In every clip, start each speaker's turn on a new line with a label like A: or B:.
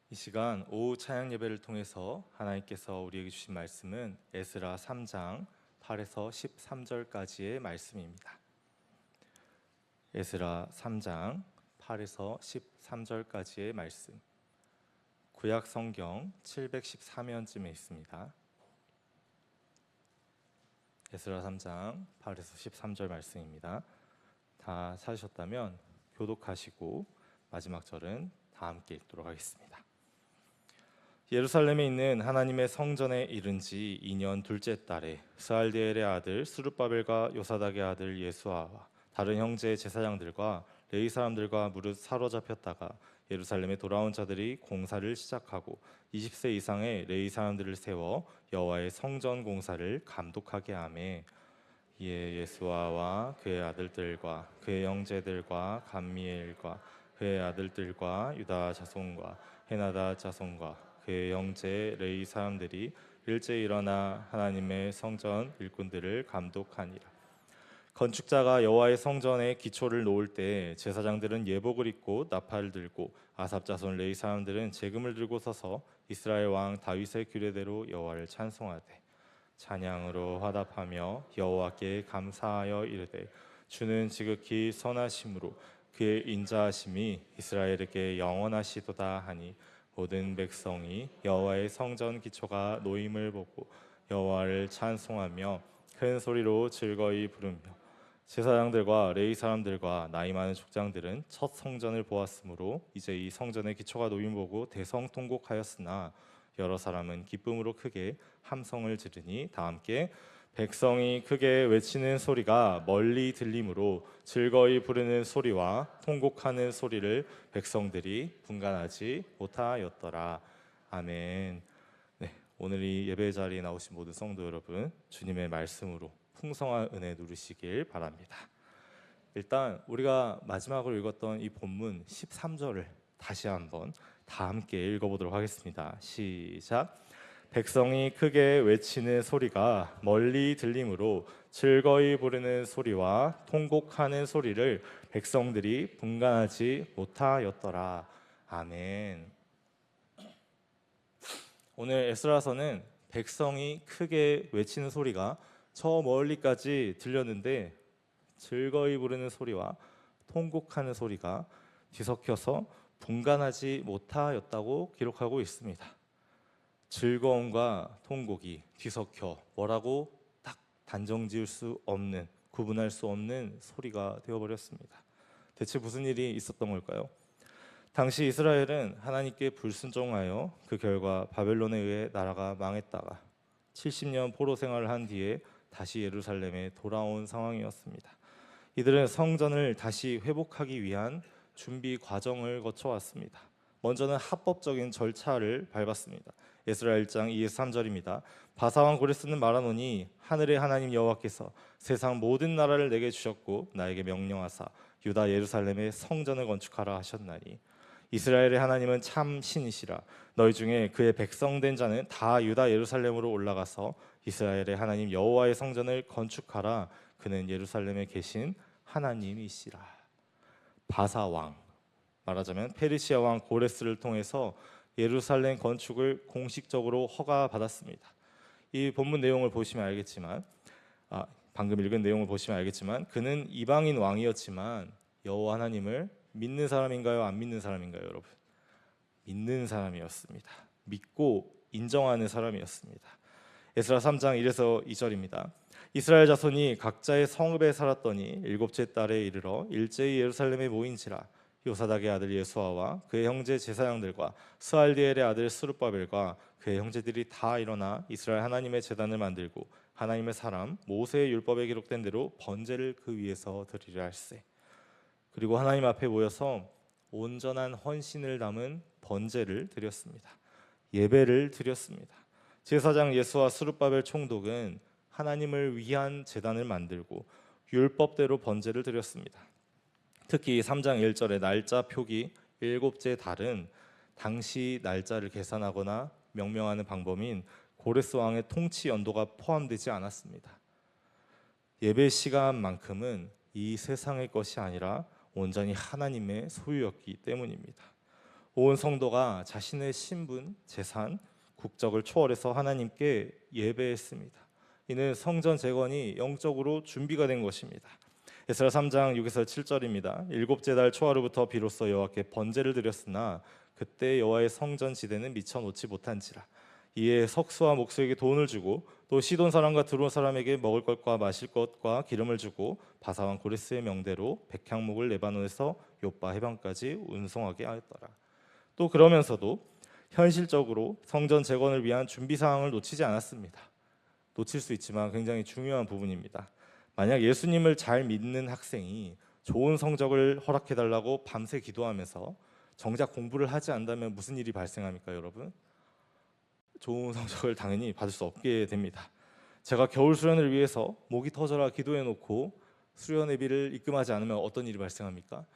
A: 이 시간 오후 찬양 예배를 통해서 하나님께서 우리에게 주신 말씀은 에스라 3장 8에서 13절까지의 말씀입니다. 에스라 3장 8에서 13절까지의 말씀. 구약 성경 714면쯤에 있습니다. 에스라 3장 8에서 13절 말씀입니다. 다 찾으셨다면 교독하시고 마지막 절은 다 함께 읽도록 하겠습니다. 예루살렘에 있는 하나님의 성전에 이른 지 2년 둘째 달에 스알디엘의 아들 스룹바벨과 요사닥의 아들 예수아와 다른 형제 제사장들과 레위 사람들과 무릇 사로잡혔다가 예루살렘에 돌아온 자들이 공사를 시작하고 20세 이상의 레위 사람들을 세워 여호와의 성전 공사를 감독하게 하매, 이에 예수아와 그의 아들들과 그의 형제들과 감미엘과 그의 아들들과 유다 자손과 헤나다 자손과 그의 형제 레위 사람들이 일제히 일어나 하나님의 성전 일꾼들을 감독하니라. 건축자가 여호와의 성전의 기초를 놓을 때 제사장들은 예복을 입고 나팔을 들고 아삽 자손 레위 사람들은 제금을 들고 서서 이스라엘 왕 다윗의 규례대로 여호와를 찬송하되 찬양으로 화답하며 여호와께 감사하여 이르되 주는 지극히 선하심으로 그의 인자하심이 이스라엘에게 영원하시도다 하니, 모든 백성이 여호와의 성전 기초가 놓임을 보고 여호와를 찬송하며 큰 소리로 즐거이 부르며, 제사장들과 레위 사람들과 나이 많은 족장들은 첫 성전을 보았으므로 이제 이 성전의 기초가 놓임 보고 대성통곡하였으나 여러 사람은 기쁨으로 크게 함성을 지르니, 다 함께 백성이 크게 외치는 소리가 멀리 들림으로 즐거이 부르는 소리와 통곡하는 소리를 백성들이 분간하지 못하였더라. 아멘. 네, 오늘 이 예배 자리에 나오신 모든 성도 여러분, 주님의 말씀으로 풍성한 은혜 누리시길 바랍니다. 일단 우리가 마지막으로 읽었던 이 본문 13절을 다시 한번 다 함께 읽어보도록 하겠습니다. 시작. 백성이 크게 외치는 소리가 멀리 들림으로 즐거이 부르는 소리와 통곡하는 소리를 백성들이 분간하지 못하였더라. 아멘. 오늘 에스라서는 백성이 크게 외치는 소리가 저 멀리까지 들렸는데 즐거이 부르는 소리와 통곡하는 소리가 뒤섞여서 분간하지 못하였다고 기록하고 있습니다. 즐거움과 통곡이 뒤섞여 뭐라고 딱 단정 지을 수 없는, 구분할 수 없는 소리가 되어버렸습니다. 대체 무슨 일이 있었던 걸까요? 당시 이스라엘은 하나님께 불순종하여 그 결과 바벨론에 의해 나라가 망했다가 70년 포로 생활을 한 뒤에 다시 예루살렘에 돌아온 상황이었습니다. 이들은 성전을 다시 회복하기 위한 준비 과정을 거쳐왔습니다. 먼저는 합법적인 절차를 밟았습니다. 에스라 1장 2에서 3절입니다. 바사왕 고레스는 말하노니, 하늘의 하나님 여호와께서 세상 모든 나라를 내게 주셨고 나에게 명령하사 유다 예루살렘에 성전을 건축하라 하셨나니, 이스라엘의 하나님은 참 신이시라. 너희 중에 그의 백성된 자는 다 유다 예루살렘으로 올라가서 이스라엘의 하나님 여호와의 성전을 건축하라. 그는 예루살렘에 계신 하나님이시라. 바사왕, 말하자면 페르시아 왕 고레스를 통해서 예루살렘 건축을 공식적으로 허가받았습니다. 이 본문 내용을 보시면 알겠지만, 방금 읽은 내용을 보시면 알겠지만, 그는 이방인 왕이었지만 여호와 하나님을 믿는 사람인가요? 안 믿는 사람인가요, 여러분? 믿는 사람이었습니다. 믿고 인정하는 사람이었습니다. 에스라 3장 1에서 2절입니다. 이스라엘 자손이 각자의 성읍에 살았더니 일곱째 달에 이르러 일제히 예루살렘에 모인지라. 요사닥의 아들 예수아와 그의 형제 제사장들과 스알디엘의 아들 스룹바벨과 그의 형제들이 다 일어나 이스라엘 하나님의 제단을 만들고 하나님의 사람 모세의 율법에 기록된 대로 번제를 그 위에서 드리려 할세. 그리고 하나님 앞에 모여서 온전한 헌신을 담은 번제를 드렸습니다. 예배를 드렸습니다. 제사장 예수와 스룹바벨 총독은 하나님을 위한 제단을 만들고 율법대로 번제를 드렸습니다. 특히 3장 1절의 날짜 표기 일곱째 달은 당시 날짜를 계산하거나 명명하는 방법인 고레스 왕의 통치 연도가 포함되지 않았습니다. 예배 시간만큼은 이 세상의 것이 아니라 온전히 하나님의 소유였기 때문입니다. 온 성도가 자신의 신분, 재산, 국적을 초월해서 하나님께 예배했습니다. 이는 성전 재건이 영적으로 준비가 된 것입니다. 에스라 3장 6에서 7절입니다. 일곱째 달 초하루부터 비로소 여호와께 번제를 드렸으나 그때 여호와의 성전 지대는 미쳐 놓지 못한지라. 이에 석수와 목수에게 돈을 주고 또 시돈 사람과 드론 사람에게 먹을 것과 마실 것과 기름을 주고 바사왕 고레스의 명대로 백향목을 레바논에서 요빠 해변까지 운송하게 하였더라. 또 그러면서도 현실적으로 성전 재건을 위한 준비 사항을 놓치지 않았습니다. 놓칠 수 있지만 굉장히 중요한 부분입니다. 만약 예수님을 잘 믿는 학생이 좋은 성적을 허락해달라고 밤새 기도하면서 정작 공부를 하지 않는다면 무슨 일이 발생합니까, 여러분? 좋은 성적을 당연히 받을 수 없게 됩니다. 제가 겨울 수련을 위해서 목이 터져라 기도해놓고 수련 예비를 입금하지 않으면 어떤 일이 발생합니까?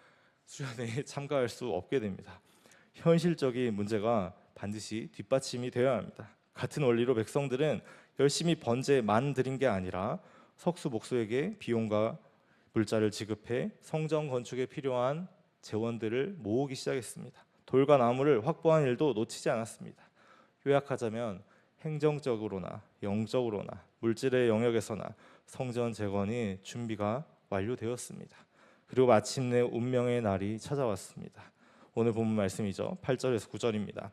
A: 수련회에 참가할 수 없게 됩니다. 현실적인 문제가 반드시 뒷받침이 되어야 합니다. 같은 원리로 백성들은 열심히 번제만 드린 게 아니라 석수 목수에게 비용과 물자를 지급해 성전 건축에 필요한 재원들을 모으기 시작했습니다. 돌과 나무를 확보한 일도 놓치지 않았습니다. 요약하자면 행정적으로나 영적으로나 물질의 영역에서나 성전 재건이 준비가 완료되었습니다. 그리고 마침내 운명의 날이 찾아왔습니다. 오늘 본문 말씀이죠. 8절에서 9절입니다.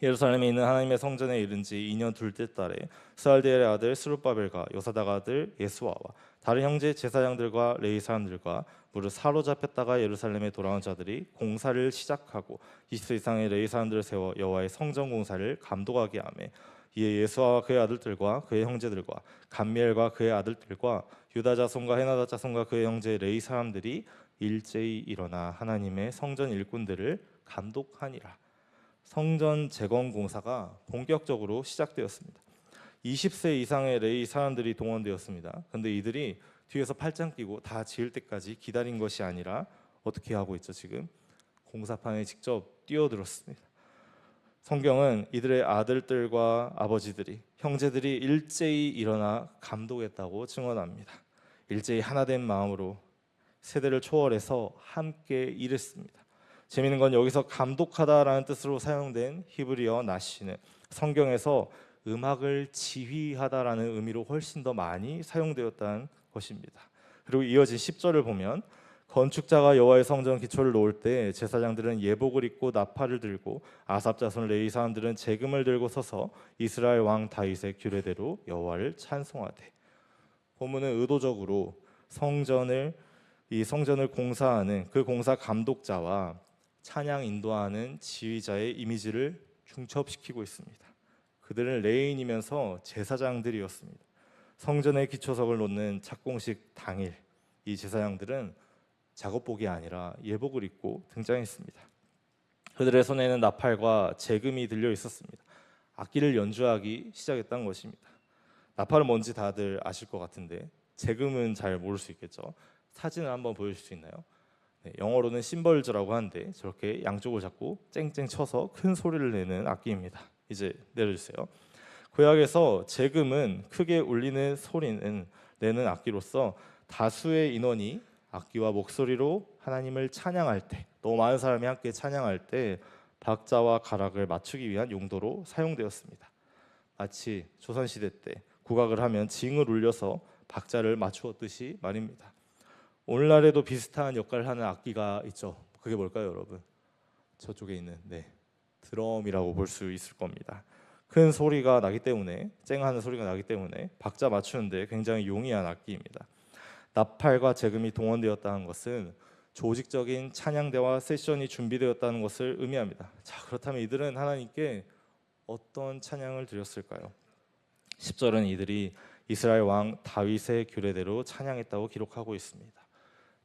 A: 예루살렘에 있는 하나님의 성전에 이른 지 2년 둘째 달에 스알디엘의 아들 스룹바벨과 요사닥 아들 예수아와 다른 형제 제사장들과 레위 사람들과 무릇 사로잡혔다가 예루살렘에 돌아온 자들이 공사를 시작하고 20세 이상의 레위 사람들을 세워 여호와의 성전 공사를 감독하게 하며 이에 예수아와 그의 아들들과 그의 형제들과 감미엘과 그의 아들들과 유다 자손과 헤나다 자손과 그의 형제 레위 사람들이 일제히 일어나 하나님의 성전 일꾼들을 감독하니라. 성전 재건 공사가 본격적으로 시작되었습니다. 20세 이상의 레위 사람들이 동원되었습니다. 그런데 이들이 뒤에서 팔짱 끼고 다 지을 때까지 기다린 것이 아니라 어떻게 하고 있죠? 지금 공사판에 직접 뛰어들었습니다. 성경은 이들의 아들들과 아버지들이, 형제들이 일제히 일어나 감독했다고 증언합니다. 일제히 하나된 마음으로 세대를 초월해서 함께 일했습니다. 재미있는 건 여기서 감독하다라는 뜻으로 사용된 히브리어 나시는 성경에서 음악을 지휘하다라는 의미로 훨씬 더 많이 사용되었다는 것입니다. 그리고 이어진 10절을 보면 건축자가 여호와의 성전 기초를 놓을 때 제사장들은 예복을 입고 나팔을 들고 아삽 자손 레위 사람들은 재금을 들고 서서 이스라엘 왕 다윗의 규례대로 여호와를 찬송하되. 본문은 의도적으로 이 성전을 공사하는 그 공사 감독자와 찬양 인도하는 지휘자의 이미지를 중첩시키고 있습니다. 그들은 레위인이면서 제사장들이었습니다. 성전의 기초석을 놓는 착공식 당일 이 제사장들은 작업복이 아니라 예복을 입고 등장했습니다. 그들의 손에는 나팔과 재금이 들려 있었습니다. 악기를 연주하기 시작했다는 것입니다. 나팔은 뭔지 다들 아실 것 같은데 재금은 잘 모를 수 있겠죠. 사진을 한번 보여줄 수 있나요? 네, 영어로는 심벌즈라고 하는데 저렇게 양쪽을 잡고 쨍쨍 쳐서 큰 소리를 내는 악기입니다. 이제 내려주세요. 구약에서 재금은 크게 울리는 소리는 내는 악기로서 다수의 인원이 악기와 목소리로 하나님을 찬양할 때, 너무 많은 사람이 함께 찬양할 때 박자와 가락을 맞추기 위한 용도로 사용되었습니다. 마치 조선시대 때 국악을 하면 징을 울려서 박자를 맞추었듯이 말입니다. 오늘날에도 비슷한 역할을 하는 악기가 있죠. 그게 뭘까요, 여러분? 저쪽에 있는 드럼이라고 볼 수 있을 겁니다. 큰 소리가 나기 때문에, 쨍하는 소리가 나기 때문에 박자 맞추는데 굉장히 용이한 악기입니다. 나팔과 재금이 동원되었다는 것은 조직적인 찬양대와 세션이 준비되었다는 것을 의미합니다. 자, 그렇다면 이들은 하나님께 어떤 찬양을 드렸을까요? 10절은 이들이 이스라엘 왕 다윗의 규례대로 찬양했다고 기록하고 있습니다.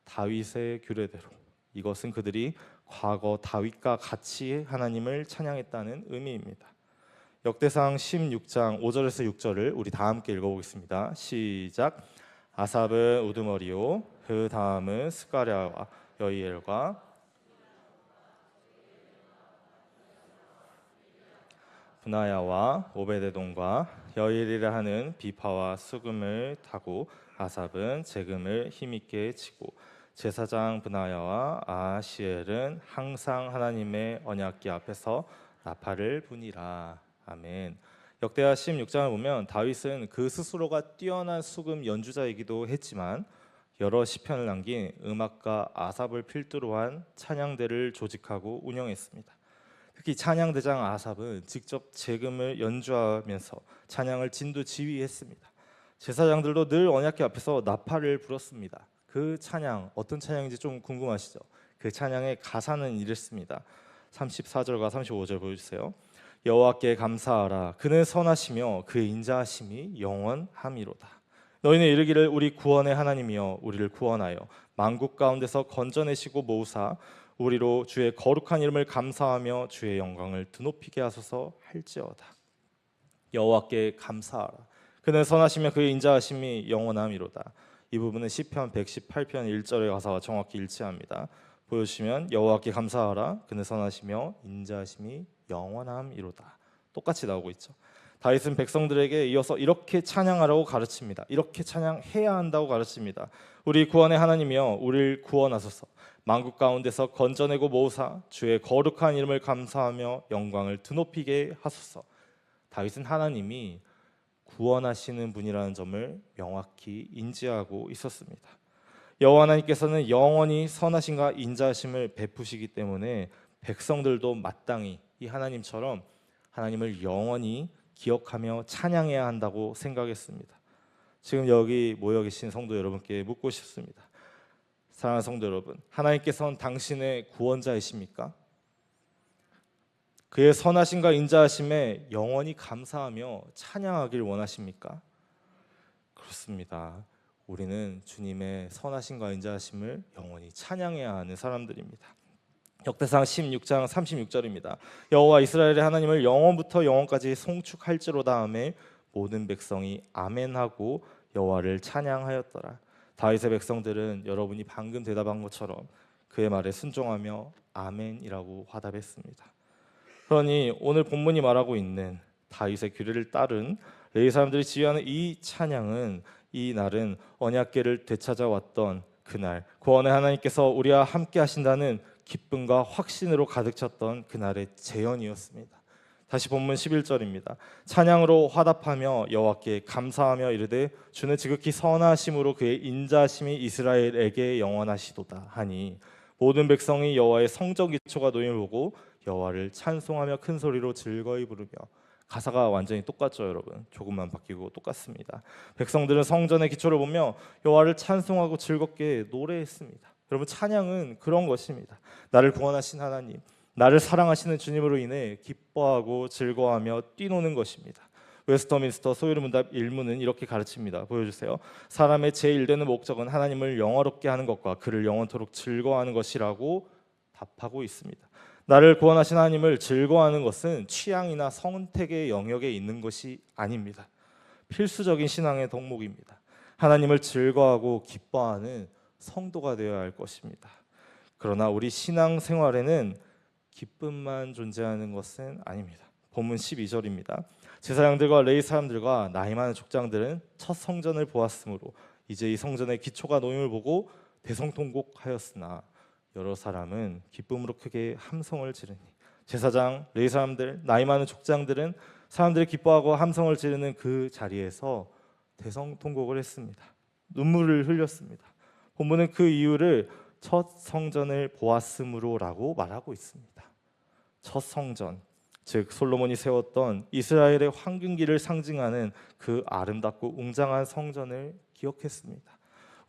A: 다윗의 규례대로, 이것은 그들이 과거 다윗과 같이 하나님을 찬양했다는 의미입니다. 역대상 16장 5절에서 6절을 우리 다 함께 읽어보겠습니다. 시작. 아삽은 우두머리요 그 다음은 스가랴와 여이엘과 분하야와 오베데돔과 여이엘이라 하는 비파와 수금을 타고 아삽은 재금을 힘있게 치고 제사장 브나야와 아하시엘은 항상 하나님의 언약궤 앞에서 나팔을 부니라. 아멘. 역대하 16장을 보면 다윗은 그 스스로가 뛰어난 수금 연주자이기도 했지만 여러 시편을 남긴 음악가 아삽을 필두로 한 찬양대를 조직하고 운영했습니다. 특히 찬양대장 아삽은 직접 재금을 연주하면서 찬양을 진두지휘했습니다. 제사장들도 늘 언약궤 앞에서 나팔을 불었습니다. 그 찬양 어떤 찬양인지 좀 궁금하시죠? 그 찬양의 가사는 이랬습니다. 34절과 35절 보여주세요. 여호와께 감사하라. 그는 선하시며 그의 인자하심이 영원함이로다. 너희는 이르기를 우리 구원의 하나님이여 우리를 구원하여 만국 가운데서 건져내시고 모으사 우리로 주의 거룩한 이름을 감사하며 주의 영광을 드높이게 하소서 할지어다. 여호와께 감사하라. 그는 선하시며 그의 인자하심이 영원함이로다. 이 부분은 시편 118편 1절의 가사와 정확히 일치합니다. 보여주시면 여호와께 감사하라. 그는 선하시며 인자하심이 영원함이로다. 똑같이 나오고 있죠. 다윗은 백성들에게 이어서 이렇게 찬양하라고 가르칩니다. 이렇게 찬양해야 한다고 가르칩니다. 우리 구원의 하나님이여 우리를 구원하소서. 만국 가운데서 건져내고 모으사 주의 거룩한 이름을 감사하며 영광을 드높이게 하소서. 다윗은 하나님이 구원하시는 분이라는 점을 명확히 인지하고 있었습니다. 여호와 하나님께서는 영원히 선하심과 인자하심을 베푸시기 때문에 백성들도 마땅히 이 하나님처럼 하나님을 영원히 기억하며 찬양해야 한다고 생각했습니다. 지금 여기 모여 계신 성도 여러분께 묻고 싶습니다. 사랑하는 성도 여러분, 하나님께서는 당신의 구원자이십니까? 그의 선하심과 인자하심에 영원히 감사하며 찬양하길 원하십니까? 그렇습니다. 우리는 주님의 선하심과 인자하심을 영원히 찬양해야 하는 사람들입니다. 역대상 16장 36절입니다. 여호와 이스라엘의 하나님을 영원부터 영원까지 송축할지로다 하매 모든 백성이 아멘하고 여호와를 찬양하였더라. 다윗의 백성들은 여러분이 방금 대답한 것처럼 그의 말에 순종하며 아멘이라고 화답했습니다. 그러니 오늘 본문이 말하고 있는 다윗의 규례를 따른 레위 사람들이 지휘하는 이 찬양은 이 날은 언약궤를 되찾아왔던 그날, 구원의 하나님께서 우리와 함께 하신다는 기쁨과 확신으로 가득 찼던 그날의 재현이었습니다. 다시 본문 11절입니다. 찬양으로 화답하며 여호와께 감사하며 이르되 주는 지극히 선하심으로 그의 인자심이 이스라엘에게 영원하시도다 하니 모든 백성이 여호와의 성전 기초가 놓임을 보고 여호와를 찬송하며 큰 소리로 즐거이 부르며. 가사가 완전히 똑같죠, 여러분. 조금만 바뀌고 똑같습니다. 백성들은 성전의 기초를 보며 여호와를 찬송하고 즐겁게 노래했습니다. 여러분, 찬양은 그런 것입니다. 나를 구원하신 하나님, 나를 사랑하시는 주님으로 인해 기뻐하고 즐거워하며 뛰노는 것입니다. 웨스터민스터 소요리 문답 1문은 이렇게 가르칩니다. 보여주세요. 사람의 제1되는 목적은 하나님을 영화롭게 하는 것과 그를 영원토록 즐거워하는 것이라고 답하고 있습니다. 나를 구원하신 하나님을 즐거워하는 것은 취향이나 선택의 영역에 있는 것이 아닙니다. 필수적인 신앙의 덕목입니다. 하나님을 즐거워하고 기뻐하는 성도가 되어야 할 것입니다. 그러나 우리 신앙 생활에는 기쁨만 존재하는 것은 아닙니다. 본문 12절입니다. 제사장들과 레위 사람들과 나이 많은 족장들은 첫 성전을 보았으므로 이제 이 성전의 기초가 놓임을 보고 대성통곡하였으나 여러 사람은 기쁨으로 크게 함성을 지르니. 제사장, 레위 사람들, 나이 많은 족장들은 사람들이 기뻐하고 함성을 지르는 그 자리에서 대성통곡을 했습니다. 눈물을 흘렸습니다. 본문은 그 이유를 첫 성전을 보았으므로라고 말하고 있습니다. 첫 성전, 즉 솔로몬이 세웠던 이스라엘의 황금기를 상징하는 그 아름답고 웅장한 성전을 기억했습니다.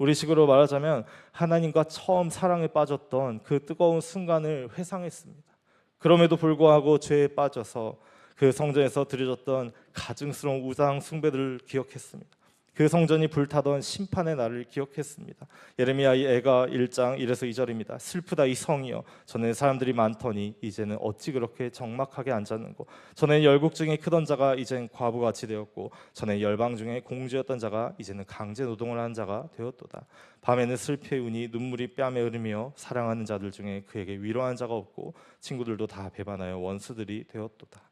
A: 우리식으로 말하자면 하나님과 처음 사랑에 빠졌던 그 뜨거운 순간을 회상했습니다. 그럼에도 불구하고 죄에 빠져서 그 성전에서 드려졌던 가증스러운 우상 숭배들을 기억했습니다. 그 성전이 불타던 심판의 날을 기억했습니다. 예레미야 애가 1장 1에서 2절입니다. 슬프다 이 성이여, 전에 사람들이 많더니 이제는 어찌 그렇게 적막하게 앉았는고. 전에 열국 중에 크던 자가 이젠 과부같이 되었고, 전에 열방 중에 공주였던 자가 이제는 강제 노동을 하는 자가 되었도다. 밤에는 슬피의 운이 눈물이 뺨에 흐르며 사랑하는 자들 중에 그에게 위로하는 자가 없고 친구들도 다 배반하여 원수들이 되었도다.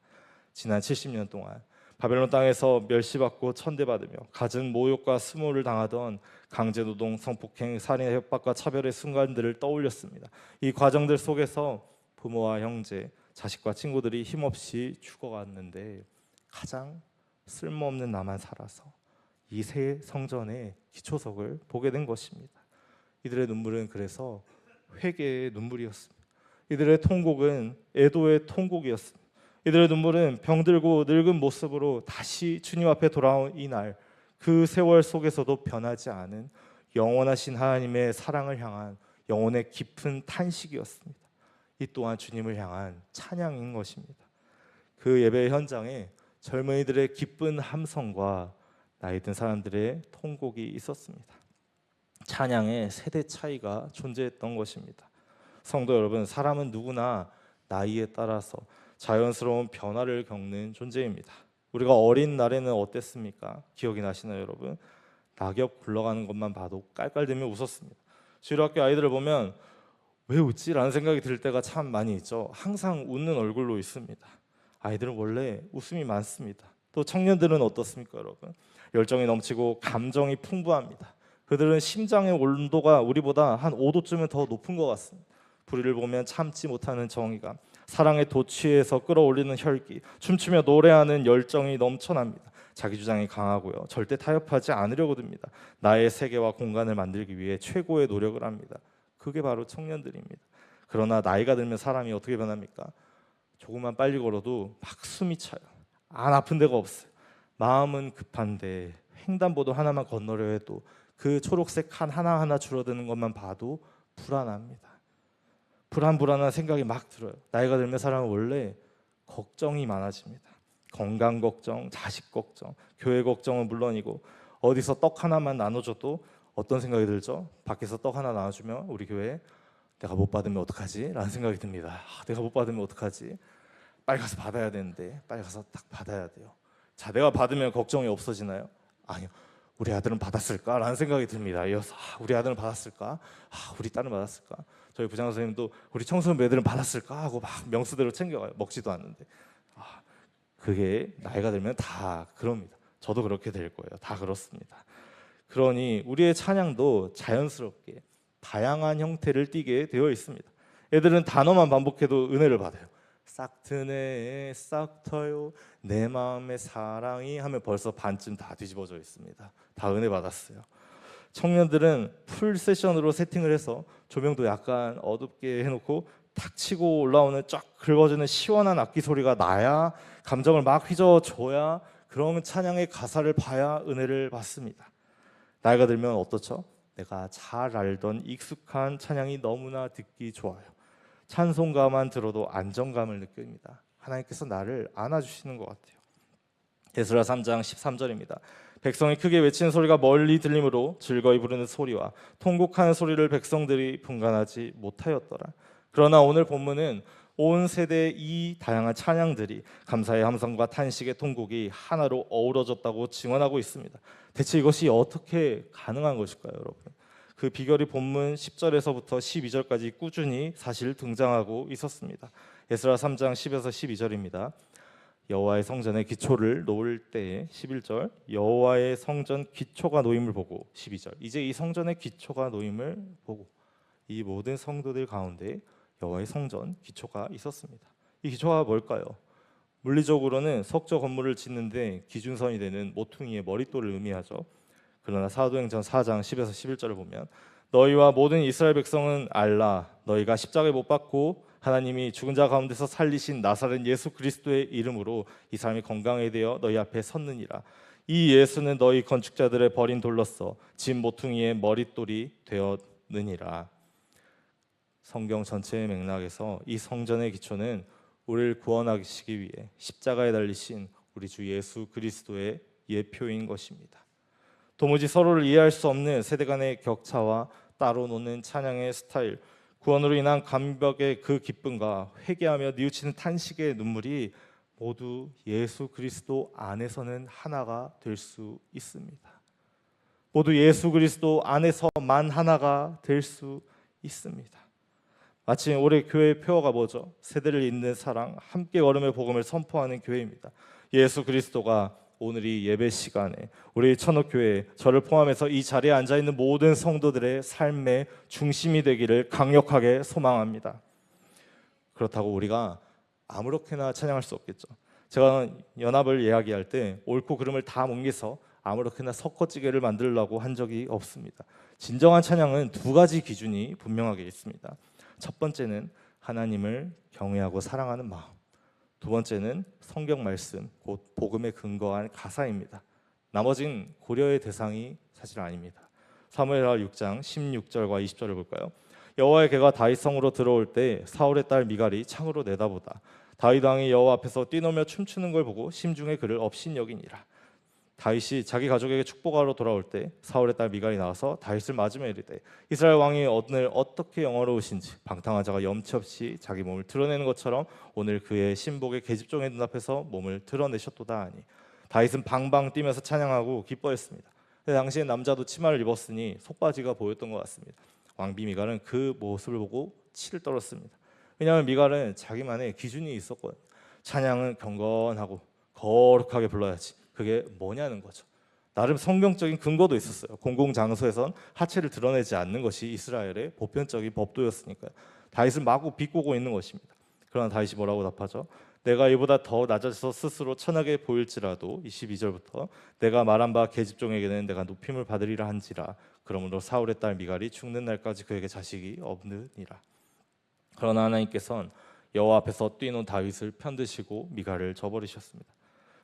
A: 지난 70년 동안 바벨론 땅에서 멸시받고 천대받으며 갖은 모욕과 수모를 당하던 강제노동, 성폭행, 살인, 협박과 차별의 순간들을 떠올렸습니다. 이 과정들 속에서 부모와 형제, 자식과 친구들이 힘없이 죽어갔는데 가장 쓸모없는 나만 살아서 이 새 성전의 기초석을 보게 된 것입니다. 이들의 눈물은 그래서 회개의 눈물이었습니다. 이들의 통곡은 애도의 통곡이었습니다. 이들의 눈물은 병들고 늙은 모습으로 다시 주님 앞에 돌아온 이날, 그 세월 속에서도 변하지 않은 영원하신 하나님의 사랑을 향한 영혼의 깊은 탄식이었습니다. 이 또한 주님을 향한 찬양인 것입니다. 그 예배 현장에 젊은이들의 기쁜 함성과 나이 든 사람들의 통곡이 있었습니다. 찬양의 세대 차이가 존재했던 것입니다. 성도 여러분, 사람은 누구나 나이에 따라서 자연스러운 변화를 겪는 존재입니다. 우리가 어린 날에는 어땠습니까? 기억이 나시나요, 여러분? 낙엽 굴러가는 것만 봐도 깔깔대며 웃었습니다. 주일학교 아이들을 보면 왜 웃지? 라는 생각이 들 때가 참 많이 있죠. 항상 웃는 얼굴로 있습니다. 아이들은 원래 웃음이 많습니다. 또 청년들은 어떻습니까, 여러분? 열정이 넘치고 감정이 풍부합니다. 그들은 심장의 온도가 우리보다 한 5도쯤은 더 높은 것 같습니다. 불의를 보면 참지 못하는 정의감, 사랑에 도취해서 끌어올리는 혈기, 춤추며 노래하는 열정이 넘쳐납니다. 자기 주장이 강하고요, 절대 타협하지 않으려고 듭니다. 나의 세계와 공간을 만들기 위해 최고의 노력을 합니다. 그게 바로 청년들입니다. 그러나 나이가 들면 사람이 어떻게 변합니까? 조금만 빨리 걸어도 막 숨이 차요. 안 아픈 데가 없어요. 마음은 급한데 횡단보도 하나만 건너려 해도 그 초록색 칸 하나하나 줄어드는 것만 봐도 불안합니다. 불안한 생각이 막 들어요. 나이가 들면 사람은 원래 걱정이 많아집니다. 건강 걱정, 자식 걱정, 교회 걱정은 물론이고 어디서 떡 하나만 나눠줘도 어떤 생각이 들죠? 밖에서 떡 하나 나눠주면 우리 교회 내가 못 받으면 어떡하지? 라는 생각이 듭니다. 내가 못 받으면 어떡하지? 빨리 가서 받아야 되는데 빨리 가서 딱 받아야 돼요. 자, 내가 받으면 걱정이 없어지나요? 아니요. 우리 아들은 받았을까? 라는 생각이 듭니다. 이어서 우리 아들은 받았을까? 우리 딸은 받았을까? 저희 부장 선생님도 우리 청소년배들은 받았을까? 하고 막 명수대로 챙겨가요. 먹지도 않는데. 그게 나이가 들면 다 그럽니다. 저도 그렇게 될 거예요. 다 그렇습니다. 그러니 우리의 찬양도 자연스럽게 다양한 형태를 띠게 되어 있습니다. 애들은 단어만 반복해도 은혜를 받아요. 싹 트네 싹 터요 내 마음의 사랑이 하면 벌써 반쯤 다 뒤집어져 있습니다. 다 은혜 받았어요. 청년들은 풀 세션으로 세팅을 해서 조명도 약간 어둡게 해놓고 탁 치고 올라오는 쫙 긁어주는 시원한 악기 소리가 나야, 감정을 막 휘저어줘야, 그런 찬양의 가사를 봐야 은혜를 받습니다. 나이가 들면 어떻죠? 내가 잘 알던 익숙한 찬양이 너무나 듣기 좋아요. 찬송가만 들어도 안정감을 느낍니다. 하나님께서 나를 안아주시는 것 같아요. 에스라 3장 13절입니다. 백성이 크게 외치는 소리가 멀리 들리므로 즐거이 부르는 소리와 통곡하는 소리를 백성들이 분간하지 못하였더라. 그러나 오늘 본문은 온 세대의 이 다양한 찬양들이 감사의 함성과 탄식의 통곡이 하나로 어우러졌다고 증언하고 있습니다. 대체 이것이 어떻게 가능한 것일까요, 여러분? 그 비결이 본문 10절에서부터 12절까지 꾸준히 사실 등장하고 있었습니다. 에스라 3장 10에서 12절입니다. 여호와의 성전의 기초를 놓을 때에 11절, 여호와의 성전 기초가 놓임을 보고 12절, 이제 이 성전의 기초가 놓임을 보고, 이 모든 성도들 가운데 여호와의 성전 기초가 있었습니다. 이 기초가 뭘까요? 물리적으로는 석조 건물을 짓는데 기준선이 되는 모퉁이의 머릿돌을 의미하죠. 그러나 사도행전 4장 10에서 11절을 보면 너희와 모든 이스라엘 백성은 알라, 너희가 십자가에 못 박고 하나님이 죽은 자 가운데서 살리신 나사렛 예수 그리스도의 이름으로 이 사람이 건강하게 되어 너희 앞에 섰느니라. 이 예수는 너희 건축자들의 버린 돌로서 진 모퉁이의 머릿돌이 되었느니라. 성경 전체의 맥락에서 이 성전의 기초는 우리를 구원하시기 위해 십자가에 달리신 우리 주 예수 그리스도의 예표인 것입니다. 도무지 서로를 이해할 수 없는 세대 간의 격차와 따로 노는 찬양의 스타일, 구원으로 인한 감격의 그 기쁨과 회개하며 뉘우치는 탄식의 눈물이 모두 예수 그리스도 안에서는 하나가 될 수 있습니다. 모두 예수 그리스도 안에서만 하나가 될 수 있습니다. 마침 올해 교회의 표어가 뭐죠? 세대를 잇는 사랑, 함께 걸음의 복음을 선포하는 교회입니다. 예수 그리스도가 오늘 이 예배 시간에 우리 천옥교회 저를 포함해서 이 자리에 앉아있는 모든 성도들의 삶의 중심이 되기를 강력하게 소망합니다. 그렇다고 우리가 아무렇게나 찬양할 수 없겠죠. 제가 연합을 이야기할 때 옳고 그름을 다 뭉개서 아무렇게나 섞어찌개를 만들려고 한 적이 없습니다. 진정한 찬양은 두 가지 기준이 분명하게 있습니다. 첫 번째는 하나님을 경외하고 사랑하는 마음, 두 번째는 성경 말씀, 곧 복음에 근거한 가사입니다. 나머진 고려의 대상이 사실 아닙니다. 사무엘하 6장 16절과 20절을 볼까요? 여호와의 개가 다윗 성으로 들어올 때 사울의 딸 미갈이 창으로 내다보다 다윗 왕이 여호와 앞에서 뛰노며 춤추는 걸 보고 심중에 그를 업신여기니라. 다윗이 자기 가족에게 축복하러 돌아올 때 사울의 딸 미갈이 나와서 다윗을 맞으며 이르되 이스라엘 왕이 오늘 어떻게 영화로우신지 방탕한 자가 염치 없이 자기 몸을 드러내는 것처럼 오늘 그의 신복의 계집종의 눈앞에서 몸을 드러내셨도다 하니 다윗은 방방 뛰면서 찬양하고 기뻐했습니다. 당시에 남자도 치마를 입었으니 속바지가 보였던 것 같습니다. 왕비 미갈은 그 모습을 보고 치를 떨었습니다. 왜냐하면 미갈은 자기만의 기준이 있었거든요. 찬양은 경건하고 거룩하게 불러야지. 그게 뭐냐는 거죠. 나름 성경적인 근거도 있었어요. 공공장소에선 하체를 드러내지 않는 것이 이스라엘의 보편적인 법도였으니까요. 다윗을 마구 비꼬고 있는 것입니다. 그러나 다윗이 뭐라고 답하죠? 내가 이보다 더 낮아져서 스스로 천하게 보일지라도 22절부터 내가 말한 바 계집종에게는 내가 높임을 받으리라 한지라. 그러므로 사울의 딸 미갈이 죽는 날까지 그에게 자식이 없느니라. 그러나 하나님께서는 여호와 앞에서 뛰노 다윗을 편드시고 미갈을 저버리셨습니다.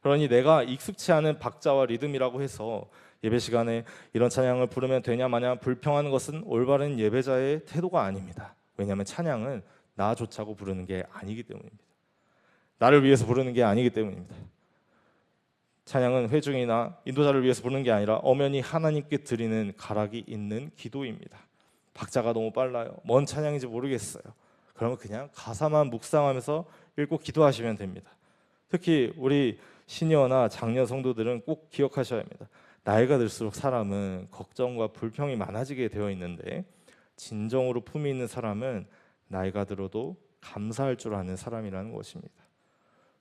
A: 그러니 내가 익숙치 않은 박자와 리듬이라고 해서 예배 시간에 이런 찬양을 부르면 되냐 마냐 불평하는 것은 올바른 예배자의 태도가 아닙니다. 왜냐하면 찬양은 나 좋자고 부르는 게 아니기 때문입니다. 나를 위해서 부르는 게 아니기 때문입니다. 찬양은 회중이나 인도자를 위해서 부르는 게 아니라 엄연히 하나님께 드리는 가락이 있는 기도입니다. 박자가 너무 빨라요. 뭔 찬양인지 모르겠어요. 그러면 그냥 가사만 묵상하면서 읽고 기도하시면 됩니다. 특히 우리 시니어나 장년 성도들은 꼭 기억하셔야 합니다. 나이가 들수록 사람은 걱정과 불평이 많아지게 되어 있는데 진정으로 품이 있는 사람은 나이가 들어도 감사할 줄 아는 사람이라는 것입니다.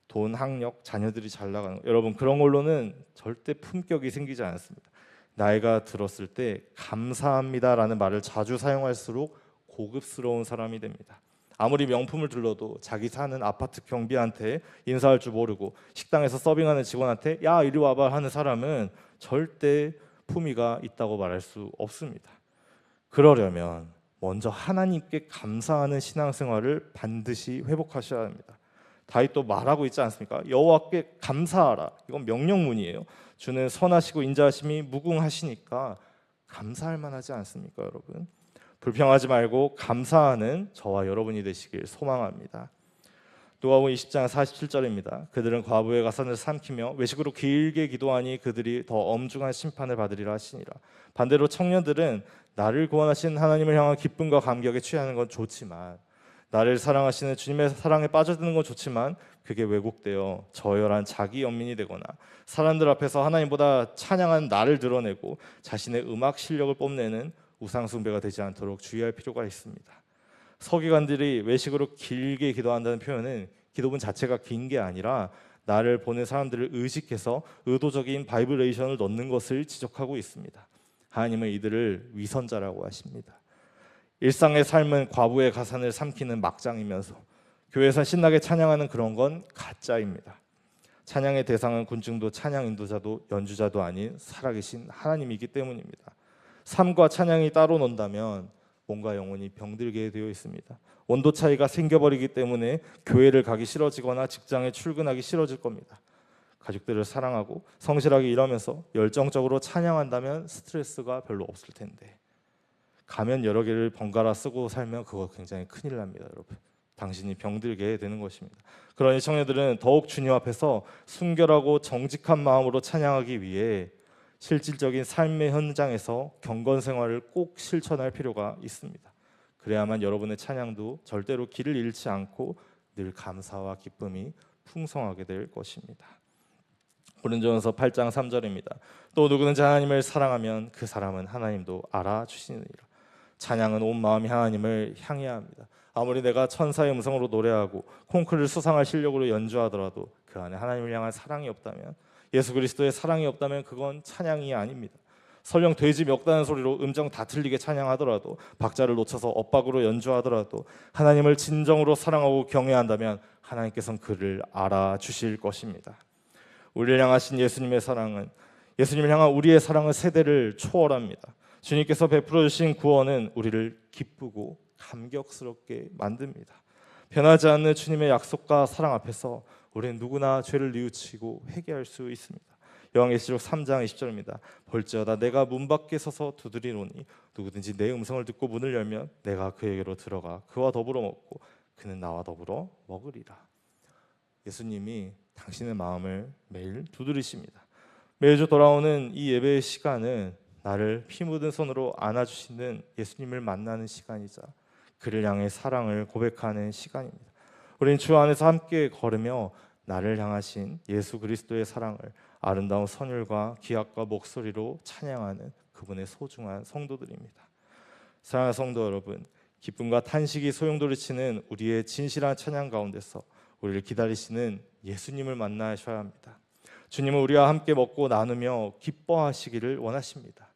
A: 돈, 학력, 자녀들이 잘 나가는 거. 여러분 그런 걸로는 절대 품격이 생기지 않습니다. 나이가 들었을 때 감사합니다라는 말을 자주 사용할수록 고급스러운 사람이 됩니다. 아무리 명품을 둘러도 자기 사는 아파트 경비한테 인사할 줄 모르고 식당에서 서빙하는 직원한테 야 이리 와봐 하는 사람은 절대 품위가 있다고 말할 수 없습니다. 그러려면 먼저 하나님께 감사하는 신앙생활을 반드시 회복하셔야 합니다. 다윗도 말하고 있지 않습니까? 여호와께 감사하라. 이건 명령문이에요. 주는 선하시고 인자하심이 무궁하시니까 감사할 만하지 않습니까, 여러분? 불평하지 말고 감사하는 저와 여러분이 되시길 소망합니다. 누가복음 20장 47절입니다. 그들은 과부의 가산을 삼키며 외식으로 길게 기도하니 그들이 더 엄중한 심판을 받으리라 하시니라. 반대로 청년들은 나를 구원하신 하나님을 향한 기쁨과 감격에 취하는 건 좋지만 나를 사랑하시는 주님의 사랑에 빠져드는 건 좋지만 그게 왜곡되어 저열한 자기 연민이 되거나 사람들 앞에서 하나님보다 찬양한 나를 드러내고 자신의 음악 실력을 뽐내는 우상숭배가 되지 않도록 주의할 필요가 있습니다. 서기관들이 외식으로 길게 기도한다는 표현은 기도문 자체가 긴 게 아니라 나를 보는 사람들을 의식해서 의도적인 바이브레이션을 넣는 것을 지적하고 있습니다. 하나님은 이들을 위선자라고 하십니다. 일상의 삶은 과부의 가산을 삼키는 막장이면서 교회에서 신나게 찬양하는 그런 건 가짜입니다. 찬양의 대상은 군중도 찬양 인도자도 연주자도 아닌 살아계신 하나님이기 때문입니다. 삶과 찬양이 따로 논다면 몸과 영혼이 병들게 되어 있습니다. 온도 차이가 생겨버리기 때문에 교회를 가기 싫어지거나 직장에 출근하기 싫어질 겁니다. 가족들을 사랑하고 성실하게 일하면서 열정적으로 찬양한다면 스트레스가 별로 없을 텐데 가면 여러 개를 번갈아 쓰고 살면 그거 굉장히 큰일 납니다, 여러분. 당신이 병들게 되는 것입니다. 그러니 청년들은 더욱 주님 앞에서 순결하고 정직한 마음으로 찬양하기 위해 실질적인 삶의 현장에서 경건 생활을 꼭 실천할 필요가 있습니다. 그래야만 여러분의 찬양도 절대로 길을 잃지 않고 늘 감사와 기쁨이 풍성하게 될 것입니다. 고린도전서 8장 3절입니다. 또 누구든지 하나님을 사랑하면 그 사람은 하나님도 알아주시느니라. 찬양은 온 마음이 하나님을 향해야 합니다. 아무리 내가 천사의 음성으로 노래하고 콩쿠르를 수상할 실력으로 연주하더라도 그 안에 하나님을 향한 사랑이 없다면, 예수 그리스도의 사랑이 없다면 그건 찬양이 아닙니다. 설령 돼지 멱다는 소리로 음정 다 틀리게 찬양하더라도, 박자를 놓쳐서 엇박으로 연주하더라도 하나님을 진정으로 사랑하고 경외한다면 하나님께서는 그를 알아주실 것입니다. 우리를 향하신 예수님의 사랑은, 예수님을 향한 우리의 사랑은 세대를 초월합니다. 주님께서 베풀어 주신 구원은 우리를 기쁘고 감격스럽게 만듭니다. 변하지 않는 주님의 약속과 사랑 앞에서 우리는 누구나 죄를 뉘우치고 회개할 수 있습니다. 요한계시록 3장 20절입니다. 볼지어다 내가 문 밖에 서서 두드리노니 누구든지 내 음성을 듣고 문을 열면 내가 그에게로 들어가 그와 더불어 먹고 그는 나와 더불어 먹으리라. 예수님이 당신의 마음을 매일 두드리십니다. 매주 돌아오는 이 예배의 시간은 나를 피 묻은 손으로 안아주시는 예수님을 만나는 시간이자 그를 향해 사랑을 고백하는 시간입니다. 우리는 주 안에서 함께 걸으며 나를 향하신 예수 그리스도의 사랑을 아름다운 선율과 기악과 목소리로 찬양하는 그분의 소중한 성도들입니다. 사랑하는 성도 여러분, 기쁨과 탄식이 소용돌이치는 우리의 진실한 찬양 가운데서 우리를 기다리시는 예수님을 만나셔야 합니다. 주님은 우리와 함께 먹고 나누며 기뻐하시기를 원하십니다.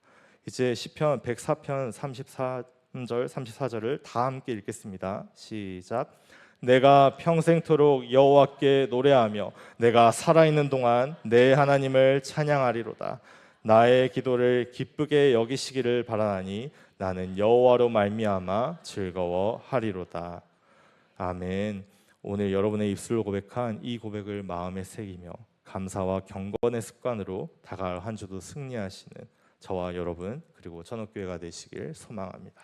A: 이제 시편 104편 33절 34절을 다 함께 읽겠습니다. 시작. 내가 평생토록 여호와께 노래하며 내가 살아있는 동안 내 하나님을 찬양하리로다. 나의 기도를 기쁘게 여기시기를 바라나니 나는 여호와로 말미암아 즐거워하리로다. 아멘. 오늘 여러분의 입술로 고백한 이 고백을 마음에 새기며 감사와 경건의 습관으로 다가올 한 주도 승리하시는 저와 여러분 그리고 전업교회가 되시길 소망합니다.